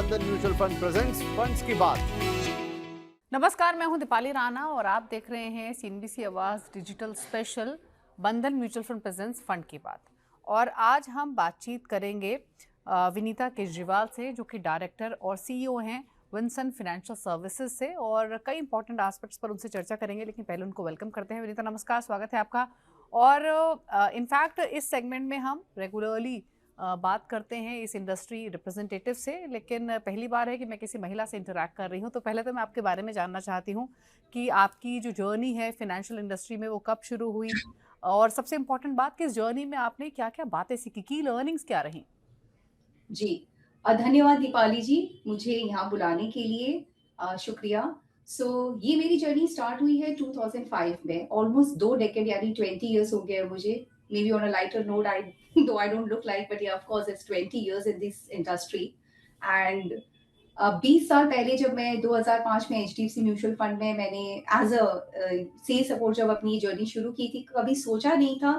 बंधन mutual fund presents funds की बात। नमस्कार, मैं हूं दीपाली राणा और आप देख रहे हैं सीएनबीसी आवाज डिजिटल स्पेशल बंधन म्यूचुअल फंड प्रेजेंट्स फंड की बात। और आज हम बातचीत करेंगे विनीता केजरीवाल से, जो कि डायरेक्टर और सीईओ हैं विंसन फाइनेंशियल सर्विसेज से, और कई इंपॉर्टेंट एस्पेक्ट्स पर उनसे चर्चा करेंगे। लेकिन पहले उनको वेलकम करते हैं। विनीता, नमस्कार, स्वागत है आपका। और इनफैक्ट इस सेगमेंट में हम रेगुलरली बात करते हैं इस इंडस्ट्री रिप्रेजेंटेटिव से, लेकिन पहली बार है कि मैं किसी महिला से इंटरैक्ट कर रही हूं। तो पहले तो मैं आपके बारे में जानना चाहती हूं कि आपकी जो जर्नी है फाइनेंशियल इंडस्ट्री में वो कब शुरू हुई, और सबसे इम्पोर्टेंट बात कि इस जर्नी में आपने क्या क्या बातें सीखी, की लर्निंग्स क्या रही। जी। धन्यवाद दीपाली जी, मुझे यहाँ बुलाने के लिए शुक्रिया। ये मेरी जर्नी स्टार्ट हुई है 2005 में, ऑलमोस्ट 2 डेकेड यानी 20 इयर्स हो गए हैं मुझे। May be on a lighter note, I do I don't look like, but yeah of course it's 20 years in this industry. And 20 साल पहले जब मैं 2005 में एचडीएफसी म्यूचुअल फंड में मैंने एज अ सेल्स सपोर्ट जब अपनी जर्नी शुरू की थी, कभी सोचा नहीं था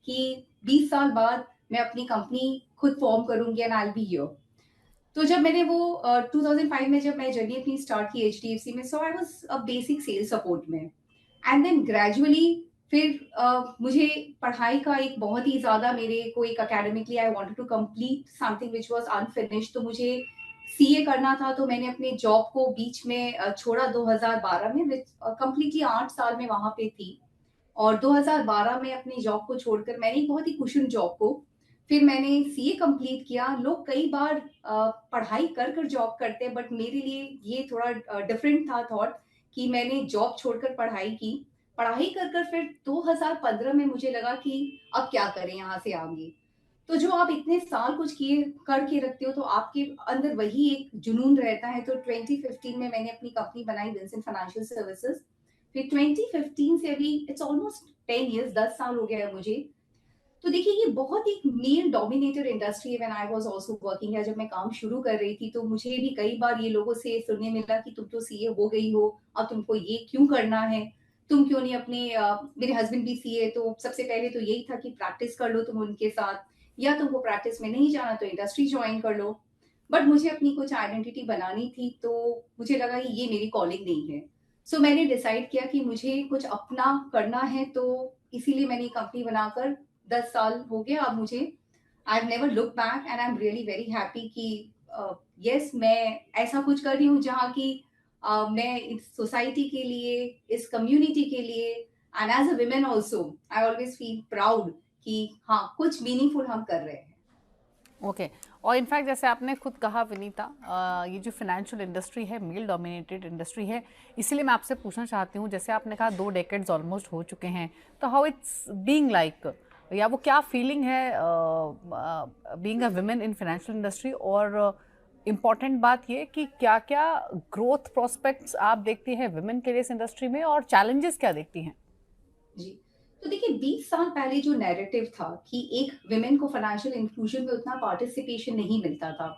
कि 20 साल बाद मैं अपनी कंपनी खुद फॉर्म करूंगी and I will be here. तो जब मैंने वो 2005 में जब मैं जर्नी अपनी स्टार्ट की एचडीएफसी में, so I was a basic sales support में। एंड देन ग्रेजुअली फिर मुझे पढ़ाई का एक बहुत ही ज्यादा, मेरे को एक academically I wanted to complete something which was unfinished, तो मुझे सीए करना था। तो मैंने अपने जॉब को बीच में छोड़ा 2012 में, कंप्लीटली 8 साल में वहां पे थी। और 2012 में अपनी जॉब को छोड़कर मैंने एक बहुत ही कुशन जॉब को, फिर मैंने सीए कंप्लीट किया। लोग कई बार पढ़ाई कर कर जॉब करते हैं, बट मेरे लिए ये थोड़ा डिफरेंट था थॉट, कि मैंने जॉब छोड़कर पढ़ाई की। पढ़ाई कर कर फिर 2015 में मुझे लगा कि अब क्या करें यहाँ से आगे। तो जो आप इतने साल कुछ किए करके रखते हो, तो आपके अंदर वही एक जुनून रहता है। तो 2015 में मैंने अपनी कंपनी बनाई, विंसन फाइनेंशियल सर्विसेज। फिर 2015 से अभी इट्स ऑलमोस्ट 10 इयर्स, 10 साल हो गया है मुझे। तो देखिए, ये बहुत एक मेल डोमिनेटेड इंडस्ट्री है। When I was also working है, जब मैं काम शुरू कर रही थी, तो मुझे भी कई बार ये लोगों से सुनने मिला कि तुम तो सीए हो गई हो, अब तुमको ये क्यों करना है, तुम क्यों नहीं अपने मेरे हस्बैंड भी सीए, तो सबसे पहले तो यही था कि प्रैक्टिस कर लो तुम उनके साथ, या तुमको प्रैक्टिस में नहीं जाना तो इंडस्ट्री ज्वाइन कर लो। बट मुझे अपनी कुछ आइडेंटिटी बनानी थी, तो मुझे लगा कि ये मेरी कॉलिंग नहीं है। मैंने डिसाइड किया कि मुझे कुछ अपना करना है, तो इसीलिए मैंने कंपनी बनाकर 10 साल हो गया अब मुझे। I have never look back and I am really very happy कि यस, मैं ऐसा कुछ कर रही हूँ जहाँ की मैं इस सोसाइटी के लिए, इस कम्युनिटी के लिए, and as a women also I always feel proud कि हाँ, कुछ मीनिंगफुल हम कर रहे हैं। ओके। और इनफैक्ट जैसे आपने खुद कहा विनीता, ये जो फाइनेंशियल इंडस्ट्री है मेल डोमिनेटेड इंडस्ट्री है, इसीलिए मैं आपसे पूछना चाहती हूँ, जैसे आपने कहा 2 डेकेड्स ऑलमोस्ट हो चुके हैं, तो हाउ इट्स बीइंग लाइक, या वो क्या फीलिंग है being a women in financial industry. और इम्पॉर्टेंट बात ये कि क्या क्या ग्रोथ प्रोस्पेक्ट्स आप देखती हैं वुमेन के लिए इस इंडस्ट्री में, और चैलेंजेस क्या देखती हैं। जी। तो देखिए, 20 साल पहले जो नैरेटिव था कि एक विमेन को फाइनेंशियल इंक्लूजन में उतना पार्टिसिपेशन नहीं मिलता था,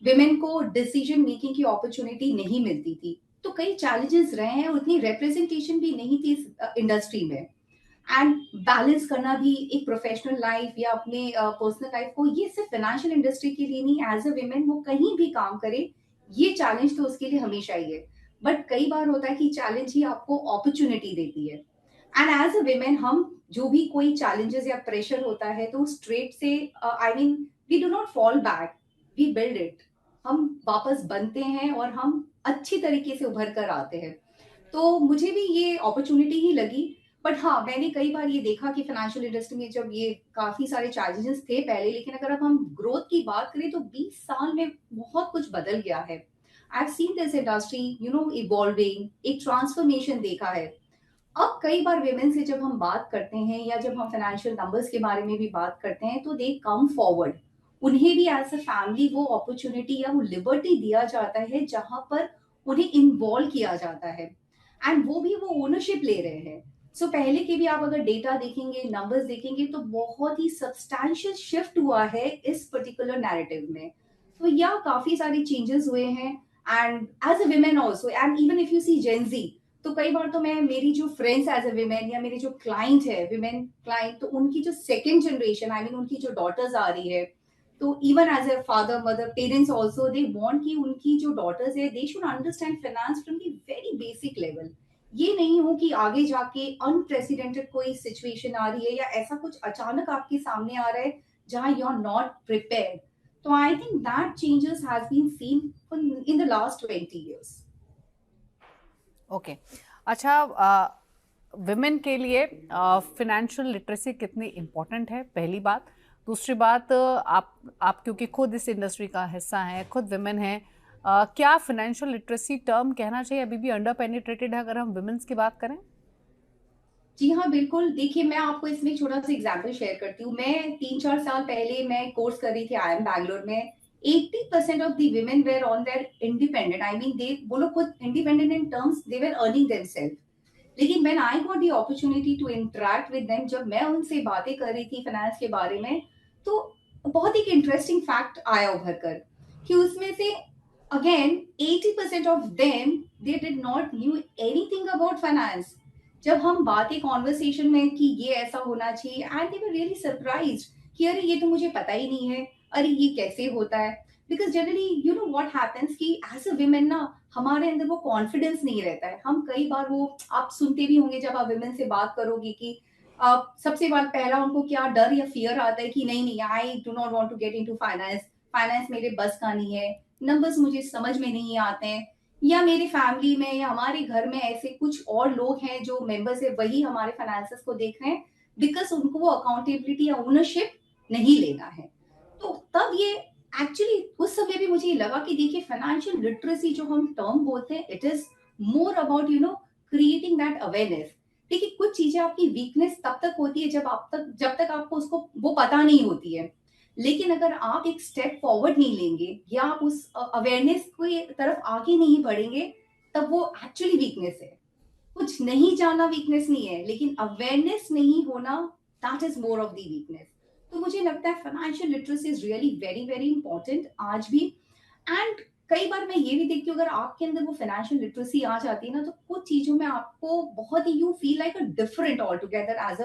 विमेन को डिसीजन मेकिंग की अपॉर्चुनिटी नहीं मिलती थी, तो कई चैलेंजेस रहे हैं। उतनी रिप्रेजेंटेशन भी नहीं थी इस इंडस्ट्री में। एंड बैलेंस करना भी एक प्रोफेशनल लाइफ या अपने पर्सनल लाइफ को, ये सिर्फ फाइनेंशियल इंडस्ट्री के लिए नहीं, एज अ विमेन वो कहीं भी काम करे, ये चैलेंज तो उसके लिए हमेशा ही है। बट कई बार होता है कि चैलेंज ही आपको अपॉर्चुनिटी देती है। एंड एज अ विमेन, हम जो भी कोई चैलेंजेस या प्रेशर होता है, तो स्ट्रेट से I mean we do not fall back, we build it. हम वापस बनते हैं और हम अच्छी तरीके से उभर कर आते हैं। तो मुझे भी ये अपॉर्चुनिटी ही लगी। बट हाँ, मैंने कई बार ये देखा कि फाइनेंशियल इंडस्ट्री में जब ये काफी सारे चैलेंजेस थे पहले, लेकिन अगर अब हम ग्रोथ की बात करें तो 20 साल में बहुत कुछ बदल गया है। I have seen this industry evolving, एक ट्रांसफॉर्मेशन देखा है। अब कई बार विमेन से जब हम बात करते हैं, या जब हम फाइनेंशियल नंबर्स के बारे में भी बात करते हैं, तो दे कम फॉरवर्ड। उन्हें भी एज अ फैमिली वो अपॉर्चुनिटी या वो लिबर्टी दिया जाता है, जहां पर उन्हें इन्वॉल्व किया जाता है, एंड वो भी वो ओनरशिप ले रहे हैं। पहले के भी आप अगर डेटा देखेंगे, नंबर्स देखेंगे, तो बहुत ही सब्सटैंशियल शिफ्ट हुआ है इस पर्टिकुलर नैरेटिव में। तो या काफी सारी चेंजेस हुए हैं। And as a women also, and even if you see Gen Z, तो कई बार तो मैं, मेरी जो फ्रेंड्स एज अ विमेन, या मेरे जो क्लाइंट है विमेन क्लाइंट, तो उनकी जो सेकेंड जनरेशन, आई मीन उनकी जो डॉटर्स आ रही है, तो even as a father mother parents also they want कि उनकी जो डॉटर्स है they should understand finance from the very basic level. ये नहीं हो कि आगे जाके अनप्रेसिडेंटेड कोई सिचुएशन आ रही है या ऐसा कुछ अचानक आपके सामने आ रहा है जहां यू आर नॉट प्रिपेयर्ड। तो I think that changes has been seen in the last 20 years। Okay, अच्छा, विमेन के लिए फिनेंशियल लिटरेसी कितनी इम्पोर्टेंट है, पहली बात। दूसरी बात, आप क्योंकि खुद इस इंडस्ट्री का हिस्सा हैं, खुद विमेन हैं, क्या फिनेंशियल लिटरेसी टर्म कहना चाहिए अभी भी अंडर पेनिट्रेटेड है अगर हम विमेन्स की बात करें? जी हाँ, बिल्कुल। देखिए, मैं आपको इसमें एक छोटा-सा एग्ज़ाम्पल शेयर करती हूँ। मैं 3-4 साल पहले मैं कोर्स कर रही थी आईआईएम बैंगलोर में। 80% of the women were on their independent, I mean they वो लोग खुद independent in terms they were earning themselves. लेकिन when I got the opportunity to interact with them, जब मैं उनसे बातें कर रही थी फाइनेंस के बारे में, तो बहुत ही एक इंटरेस्टिंग फैक्ट आया उभर कर कि उसमें से again 80% of them they did not new anything about finance. जब हम बातें कॉन्वर्सेशन में कि ये ऐसा होना चाहिए and they were really surprised कि अरे ये तो मुझे पता ही नहीं है, अरे ये कैसे होता है। Because generally you know what happens कि एज अ विमेन ना हमारे अंदर वो कॉन्फिडेंस नहीं रहता है। हम कई बार वो आप सुनते भी होंगे जब आप विमेन से बात करोगे कि सबसे बार पहला उनको क्या डर या फियर आता है कि नहीं नहीं I do not want to get into finance, finance मेरे बस का नहीं है, नंबर्स मुझे समझ में नहीं आते हैं, या मेरी फैमिली में या हमारे घर में ऐसे कुछ और लोग हैं जो मेंबर्स है वही हमारे फाइनेंसेस को देख रहे हैं, बिकॉज उनको वो अकाउंटेबिलिटी या ओनरशिप नहीं लेना है। तो तब ये एक्चुअली उस समय भी मुझे ये लगा कि देखिए फाइनेंशियल लिटरेसी जो हम टर्म बोलते हैं it is more about you know creating that awareness. देखिए कुछ चीजें आपकी वीकनेस तब तक होती है जब तक आपको उसको वो पता नहीं होती है। लेकिन अगर आप एक स्टेप फॉरवर्ड नहीं लेंगे या आप उस अवेयरनेस की तरफ आगे नहीं बढ़ेंगे, तब वो एक्चुअली वीकनेस है। कुछ नहीं जानना वीकनेस नहीं है, लेकिन अवेयरनेस नहीं होना that is more of the weakness. तो मुझे लगता है financial literacy is really very very important आज भी। एंड कई बार मैं ये भी देखती हूँ अगर आपके अंदर वो फाइनेंशियल लिटरेसी आ जाती है ना, तो कुछ चीजों में आपको बहुत ही you feel like a different all together as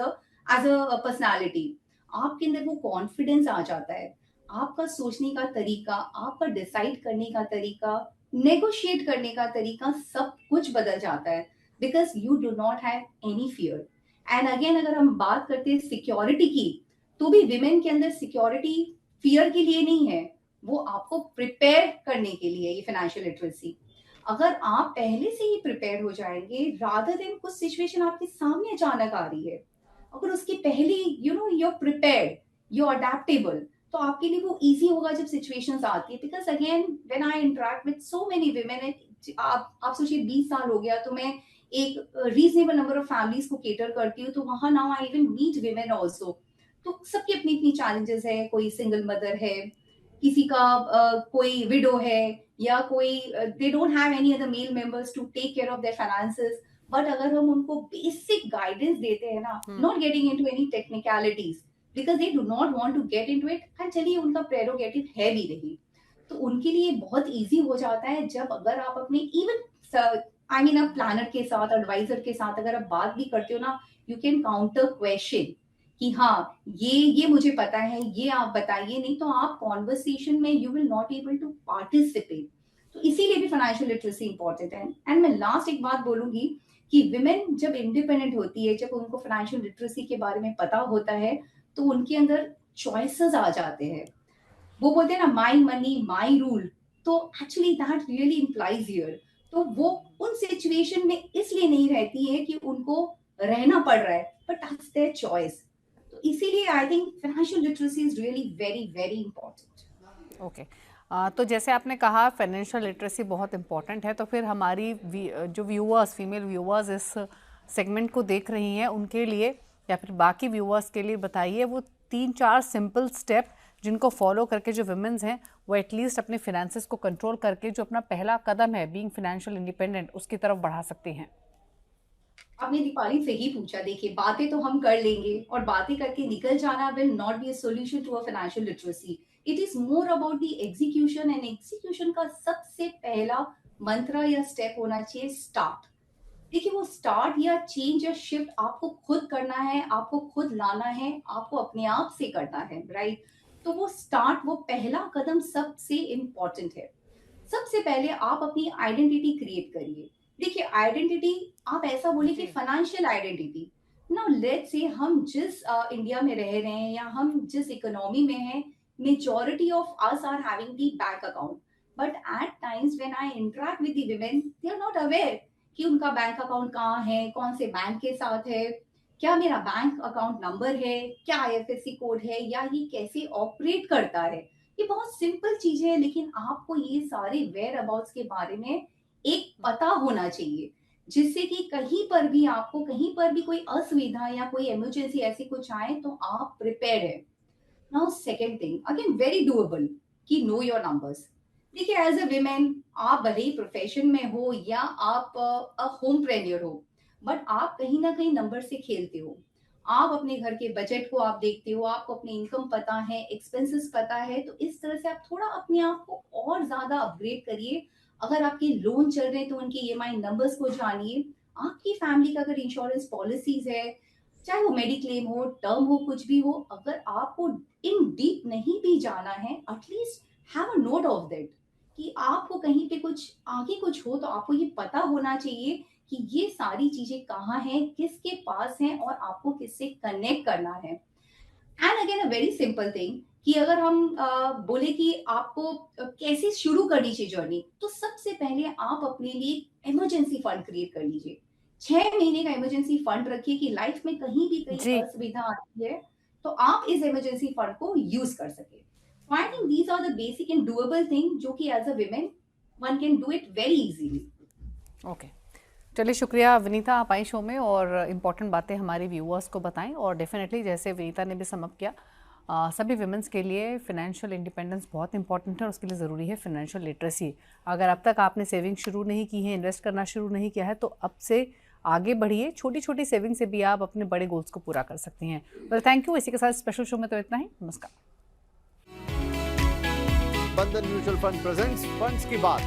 a personality. आपके अंदर वो कॉन्फिडेंस आ जाता है, आपका सोचने का तरीका, आपका डिसाइड करने का तरीका, नेगोशिएट करने का तरीका, सब कुछ बदल जाता है because you do not have any fear. And again अगर हम बात करते हैं सिक्योरिटी की, तो भी विमेन के अंदर सिक्योरिटी फियर के लिए नहीं है, वो आपको प्रिपेयर करने के लिए ये फाइनेंशियल लिटरेसी। अगर आप पहले से ही प्रिपेयर हो जाएंगे रादर देन कुछ सिचुएशन आपके सामने अचानक आ रही है, अगर उसकी पहले you know you are prepared, you are adaptable, तो आपके लिए वो इजी होगा जब सिचुएशंस आती है। Because again when I interact with so many women, आप सोचिए 20 साल हो गया तो मैं एक रीजनेबल नंबर ऑफ फैमिलीज को केटर करती हूँ, तो वहां now I even meet women also. तो सबकी अपनी अपनी चैलेंजेस है, कोई सिंगल मदर है, किसी का कोई विडो है, या कोई they don't have any other male members to take care of their finances. But अगर हम उनको बेसिक गाइडेंस देते हैं ना, not getting into any technicalities because they do not want to get into it, and चलिए उनका prerogative है भी नहीं, तो उनके लिए बहुत इजी हो जाता है जब अगर आप अपने इवन आई मीन आप प्लानर के साथ, एडवाइजर के साथ अगर आप बात भी करते हो ना, यू कैन काउंटर क्वेश्चन कि हाँ ये मुझे पता है, ये आप बताइए, नहीं तो आप कॉन्वर्सेशन में you will not able to participate. तो इसीलिए भी फाइनेंशियल लिटरेसी इंपॉर्टेंट है। एंड मैं लास्ट एक बात बोलूंगी कि विमेन जब इंडिपेंडेंट होती है, जब उनको फाइनेंशियल लिटरेसी के बारे में पता होता है, तो उनके अंदर चॉइसेस आ जाते हैं। वो बोलते हैं ना माई मनी माई रूल, तो actually that really implies here. तो वो उन सिचुएशन में इसलिए नहीं रहती है कि उनको रहना पड़ रहा है, बट दैट्स देयर चॉइस। तो इसीलिए I think financial literacy is really very very important. Okay, तो जैसे आपने कहा फाइनेंशियल लिटरेसी बहुत इंपॉर्टेंट है, तो फिर हमारी जो व्यूअर्स, फीमेल व्यूअर्स इस सेगमेंट को देख रही हैं, उनके लिए या फिर बाकी व्यूअर्स के लिए बताइए वो 3-4 सिंपल स्टेप जिनको फॉलो करके जो वुमेन्स हैं वो एटलीस्ट अपने फिनेंसेस को कंट्रोल करके जो अपना पहला कदम है बीइंग फाइनेंशियल इंडिपेंडेंट उसकी तरफ बढ़ा सकती हैं। आपने दीपाली सही पूछा। देखिए बातें तो हम कर लेंगे और बातें करके निकल जाना will not be a solution to a financial literacy. It is more about the execution, and execution का सबसे पहला मंत्र या स्टेप होना चाहिए स्टार्ट। देखिए वो स्टार्ट या चेंज या शिफ्ट आपको खुद करना है, आपको खुद लाना है, आपको अपने आप से करना है, राइट। तो वो पहला कदम सबसे इम्पोर्टेंट है। सबसे पहले आप अपनी आइडेंटिटी क्रिएट करिए। देखिए आइडेंटिटी, आप ऐसा बोले कि जी। Financial identity. Now let's say हम जिस इंडिया में रह रहे हैं या हम जिस इकोनॉमी में हैं, majority of us are having the bank account, but at times when I interact with the women, they are not aware कि उनका बैंक अकाउंट कहाँ है, कौन से बैंक के साथ है, क्या मेरा बैंक अकाउंट नंबर है, क्या आईएफएससी कोड है, या ये कैसे ऑपरेट करता है। ये बहुत सिंपल चीजें हैं, लेकिन आपको ये सारे वेयर अबाउट्स के बारे में एक पता होना चाहिए, जिससे कि कहीं पर भी आपको कहीं पर भी कोई असुविधा या कोई इमरजेंसी ऐसी कुछ आए तो आप प्रिपेयर है। Now second thing, again very doable, कि नो योर नंबर्स। देखिए एज अ विमेन, आप भले ही प्रोफेशन में हो या आप होमप्रेन्योर हो, बट आप कहीं ना कहीं नंबर से खेलते हो। आप अपने घर के बजट को आप देखते हो, आपको अपनी इनकम पता है, एक्सपेंसेस पता है, तो इस तरह से आप थोड़ा अपने आप को और ज्यादा अपग्रेड करिए। अगर आपके लोन चल रहे हैं तो उनके ईएमआई नंबर्स को जानिए। आपकी फैमिली का अगर इंश्योरेंस पॉलिसीज है, चाहे वो मेडिक्लेम हो, टर्म हो, कुछ भी हो, अगर आपको इन डीप नहीं भी जाना है, at least have a note of that, कि आपको कहीं पे कुछ आगे कुछ हो तो आपको ये पता होना चाहिए कि ये सारी चीजें कहाँ हैं, किसके पास हैं और आपको किससे कनेक्ट करना है। And again a very simple thing, कि अगर हम बोले कि आपको कैसे शुरू करनी चाहिए जर्नी, तो सबसे पहले आप अपने लिए इमरजेंसी फंड क्रिएट कर लीजिए। 6 महीने का इमरजेंसी फंड रखिए कि लाइफ में कहीं भी कहीं जी। असुविधा आती है तो आप इस इमरजेंसी फंड को यूज कर सके। I think these are the basic and doable thing जो कि as a women one can do it very easily. Okay, चलिए शुक्रिया विनीता, आप आई शो में और इम्पॉर्टेंट बातें हमारे व्यूअर्स को बताएं। और डेफिनेटली जैसे विनीता ने भी समअप किया, सभी विमेंस के लिए फिनेंशियल इंडिपेंडेंस बहुत इंपॉर्टेंट है और उसके लिए ज़रूरी है फिनेंशियल लिटरेसी। अगर अब तक आपने सेविंग शुरू नहीं की है, इन्वेस्ट करना शुरू नहीं किया है, तो अब से आगे बढ़िए। छोटी छोटी सेविंग से भी आप अपने बड़े गोल्स को पूरा कर सकती हैं। Well thank you. इसी के साथ स्पेशल शो में तो इतना ही। नमस्कार। बंधन म्यूचुअल फंड प्रेजेंट्स फंड्स की बात।